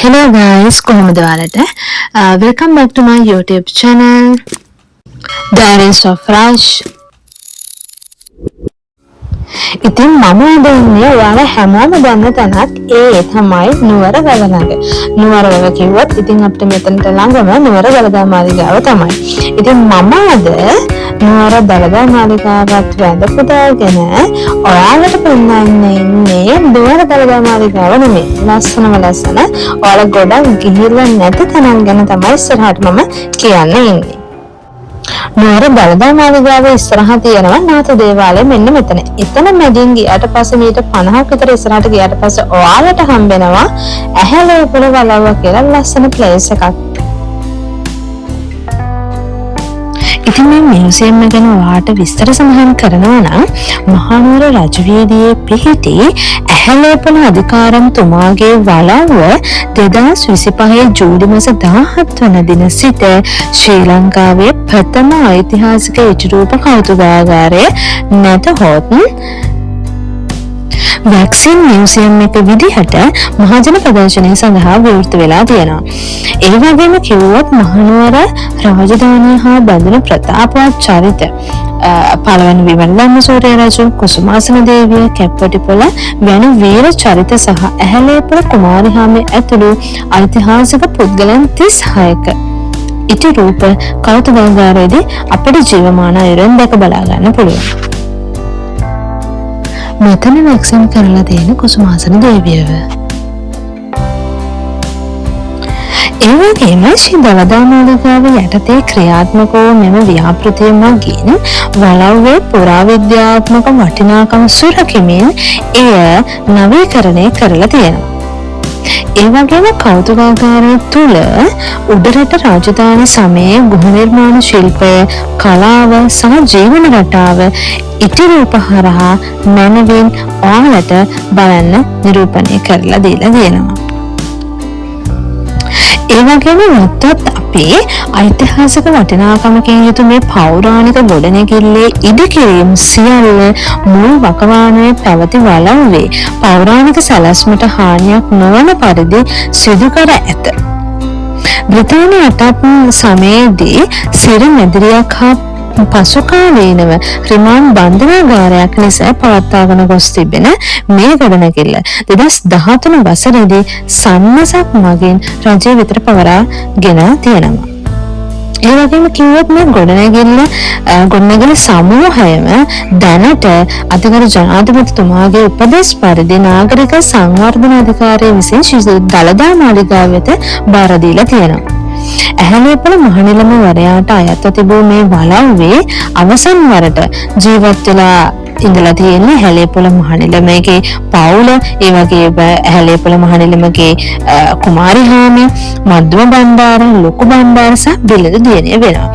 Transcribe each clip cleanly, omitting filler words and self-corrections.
Hello guys, කොහොමද ඔයාලට? Welcome back to my YouTube channel, Diaries of Raj. ඉතින් මම ඉන්නේ ඔයාලා හැමෝම දන්න තැනක් ඒ තමයි නුවර ගලනග. නුවර වල කිව්වොත් ඉතින් අපිට මෙතනට ළඟම නුවර දළදා මාලිගාව තමයි. ඉතින් මම අද නුවර දළදා මාලිගාවත් වැඳ පුදාගෙන ඔයාලට පෙන්නන්න ඉන්නේ නුවර දළදා මාලිගාව නෙමෙයි. ලස්සනම ලස්සන ඔයාලා ගොඩක් ගිහිල්ලා නැති තැනක් ගැන තමයි ඉස්සරහට මම කියන්න ඉන්නේ. නුවර දළදා මාලිගාවේ ඉස්සරහා තියෙනවා නාථ දේවාලය මෙන්න මෙතන. එතන මැදින් ගියාට පස්සේ මීට 50ක් විතර ඉස්සරහට ගියාට පස්සේ ඔයාලට හම්බෙනවා ඇහැලේපොළ වලව්ව කියලා ලස්සන ප්ලේස් එකක්. ඉතින් මේ මියුසියම් එක ගැන ඔයාලට විස්තර සඳහන් කරනවා නම් මහනුවර රජවීදියේ පිහිටි ඇහැලේපොළ අධිකාරම්තුමාගේ වලව්ව 2025 ජූලි මාස 17 වන දින සිට ශ්‍රී ලංකාවේ ප්‍රථම ඓතිහාසික ඉතිරූප කෞතුකාගාරය නැතහොත් වැක්සින් මියුසියම් එක විදිහට මහජන ප්‍රදර්ශනය සඳහා විවෘත වෙලා තියෙනවා. ඒ වගේම කිව්වොත් මහනුවර රාජධානිය හා බැඳුණු ප්‍රතාපවත් චරිත පළවන විමලම්ම සූර්ය රජු, කුසුමාසන දේවිය, කැප්පටිපොළ වැනි වීර චරිත සහ ඇහැලේපොළ කුමාරිහාමිය ඇතුළු ඓතිහාසික පුද්ගලයන් 36ක ඉටි රූප කෞතුකාගාරයේදී අපිට ජීවමාන අයුරින් දැක බලා ගන්න පුළුවන්. මෙතන වැක්සින් කරලා තියෙන කුසුමාසන දේවියව. ඒ වගේම ශ්‍රී දළදා මාලිගාව යටතේ ක්‍රියාත්මක වූ මෙම ව්‍යාපෘතිය මගින් වලව්වේ පුරාවිද්‍යාත්මක වටිනාකම සුරකිමින් එය නවීකරණය කරලා තියෙනවා. ඒ වගේම කෞතුකාගාරය තුළ උඩරට රාජධානි සමයේ ගෘහ නිර්මාණ ශිල්පය, කලාව සහ ජීවන රටාව ඉතිරූප හරහා මැනවින් ඔයාලට බලන්න නිරූපණය කරලා දීලා තියෙනවා. ඒ වගේම නැත්තත් අපේ ඓතිහාසික වටිනාකමකින් යුතු මේ පෞරාණික ගොඩනැගිල්ලේ ඉදිකිරීම් සියල්ල මුල් වකවානුවේ පැවති වලව්වේ පෞරාණික සැලැස්මට හානියක් නොවන පරිදි සිදු කර ඇත. බ්‍රිතාන්‍ය අටත් සමයේදී සිරි මැදිරියක් හා පසුකාලීනව රිමාන්ඩ් බන්ධනාගාරයක් ලෙස පවත්වාගෙන ගොස් තිබෙන මේ ගොඩනැගිල්ල 2013 වසරේදී සන්නසක් මගින් රජය වෙතට පවරාගෙන තියෙනවා. ඒ වගේම කිව්වොත් මේ ගොඩනැගිල්ල සමූහයම දැනට අධිකරු ජනාධිපතිතුමාගේ උපදෙස් පරිදි නාගරික සංවර්ධන අධිකාරිය විසින් ශ්‍රී දළදා මාලිගාව වෙත බාර දීලා තියෙනවා. ඇහැලේපොළ මහනිලම වරයාට අයත්ව තිබූ මේ වලව්වේ අවසන් වරට ජීවත් වෙලා ඉඳලා තියෙන්නේ ඇහැලේපොළ මහනිලමගේ පවුල, ඒ වගේ ඇහැලේපොළ මහනිලමගේ කුමාරිහාමිය, මධ්‍යම බණ්ඩාර, ලොකු බණ්ඩාර සහ බිලඳු දියණිය වෙනවා.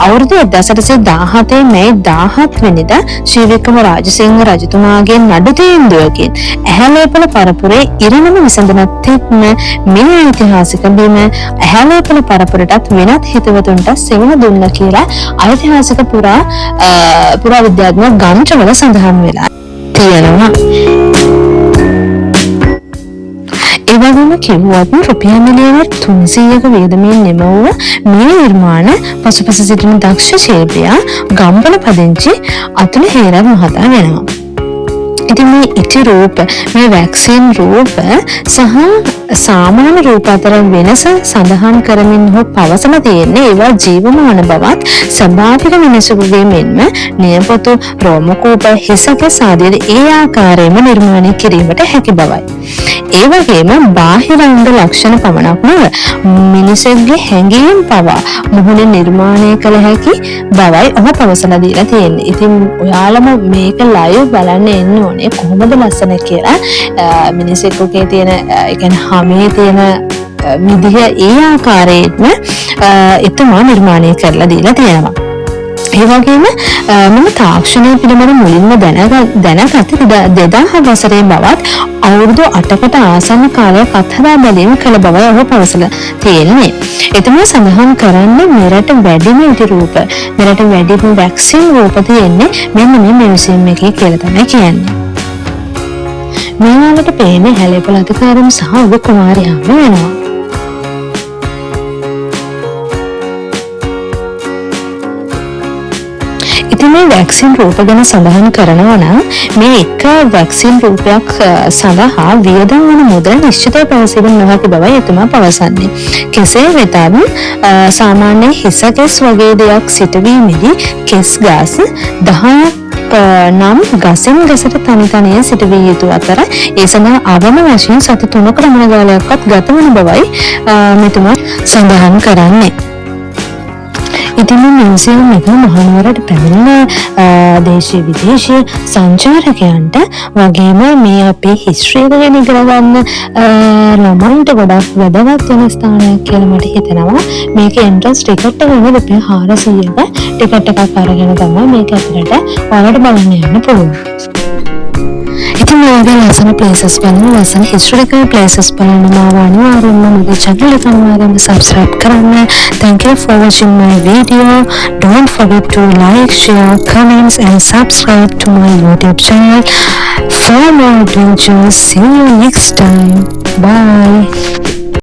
අවුරුදු 1817 මැයි 17 වෙනිදා ශ්‍රී වික්‍රම රාජසිංහ රජතුමාගේ නඩු තීන්දුවකින් ඇහැලේපොළ පරපුරේ ඉරණම විසඳන තෙක්ම මේ ඓතිහාසික බිම ඇහැලේපොළ පරපුරටත් වෙනත් හිතවතුන්ට සෙවණ දුන්න කියලා ඓතිහාසික පුරාවිද්‍යාත්මක ග්‍රන්ථවල සඳහන් වෙලා තියෙනවා. ඒ වගේම කිව්වොත් රුපියල් මිලියන 300ක වියදමින් නිමවුව මේ නිර්මාණ පසුපස සිටින දක්ෂ ශිල්පියා ගම්බල පදිංචි අතුල හේරත් මහතා වෙනවා. ඉතින් මේ ඉටි රූප, මේ වැක්සින් රූප සහ සාමාන්‍ය රූප අතර වෙනස සඳහන් කරමින් ඔහු පවසලා තියෙන්නේ ඒවා ජීවමාන බවත් ස්වභාවික මිනිසෙකුගේ මෙන්ම නියපොතු, රෝමකූප, හිසකැස් ආදී ඒ ආකාරයෙන්ම නිර්මාණය කිරීමට හැකි බවයි. ඒ වගේම බාහිර අංග ලක්ෂණ පමණක් නොව මිනිසෙකුගේ හැඟීම් පවා මුහුණේ නිර්මාණය කළ හැකි බවයි ඔහු පවසලා දීලා තියෙන්නේ. ඉතින් ඔයාලම මේක ලයිව් බලන්න එන්න ඕනේ කොහොමද ලස්සන කියලා. මිනිසෙකුගේ තියෙන මේ තියෙන විදිහ ඒ ආකාරයෙන්ම එතුමා නිර්මාණය කරලා දීලා තියෙනවා. ඒ වගේම මම තාක්ෂණය පිළිබඳ මුලින්ම දැනගත්තේ 2000 වසරේ බවත් අවුරුදු 8කට ආසන්න කාලයක් අත්හදා බැලීම කළ බවයි ඔහු පවසලා තියෙන්නේ. එතුමා සඳහන් කරන්නේ මෙරට වැඩිම ඉටි රූප, මෙරට වැඩිම වැක්සින් රූප තියෙන්නේ මෙන්න මේ මියුසියම් එකේ කියලා තමයි කියන්නේ. මේවාලට පේන හැලේපොළ අධිකාරම් සහ ඔබ කුමාරියාම වෙනවා. ඉතින් මේ වැක්සින් රූප ගැන සඳහන් කරනවා නම් මේ එක වැක්සින් රූපයක් සඳහා වියදම් වන මුදල නිශ්චිතව පැවසීම නොහැකි බවයි එතුමා පවසන්නේ. කෙසේ වෙතත් සාමාන්‍ය හිසකෙස් වගේ දෙයක් සිටවීමේදී කෙස් ගස් 10ක් නම් ගසින් ගසට තනිතනියෙන් සිටවිය යුතු අතර ඒ සඳහා අවම වශයෙන් සති 3ක පමණ කාලයක්වත් ගත වන බවයි මෙතුමා සඳහන් කරන්නේ. ඉතින් මියුසියම් එක මහනුවරට පැමිණෙන දේශීය විදේශීය සංචාරකයන්ට වගේම මේ අපේ හිස්ටරි එක ගැන ඉගෙන ගන්න ළමයින්ට ගොඩක් වැදගත් වෙන ස්ථානයක් කියලා මට හිතෙනවා. මේක එන්ට්‍රන්ස් ටිකට් එක වෙන රුපියල් 400ක ටිකට් එකක් අරගෙන තමයි මේක ඇතුළට ඔයාලට බලන්න යන්න පුළුවන්. ඉතින් මේ වගේ ලස්සන ප්ලේසස් බලන්න, ලස්සන හිස්ටොරිකල් ප්ලේසස් බලන්න මාව අනිවාර්යෙන්ම මගේ channel එක අනිවාර්යෙන්ම subscribe කරන්න. Thank you for watching my video. Don't forget to like, share, comments and subscribe to my YouTube channel for more adventures. See you next time. Bye.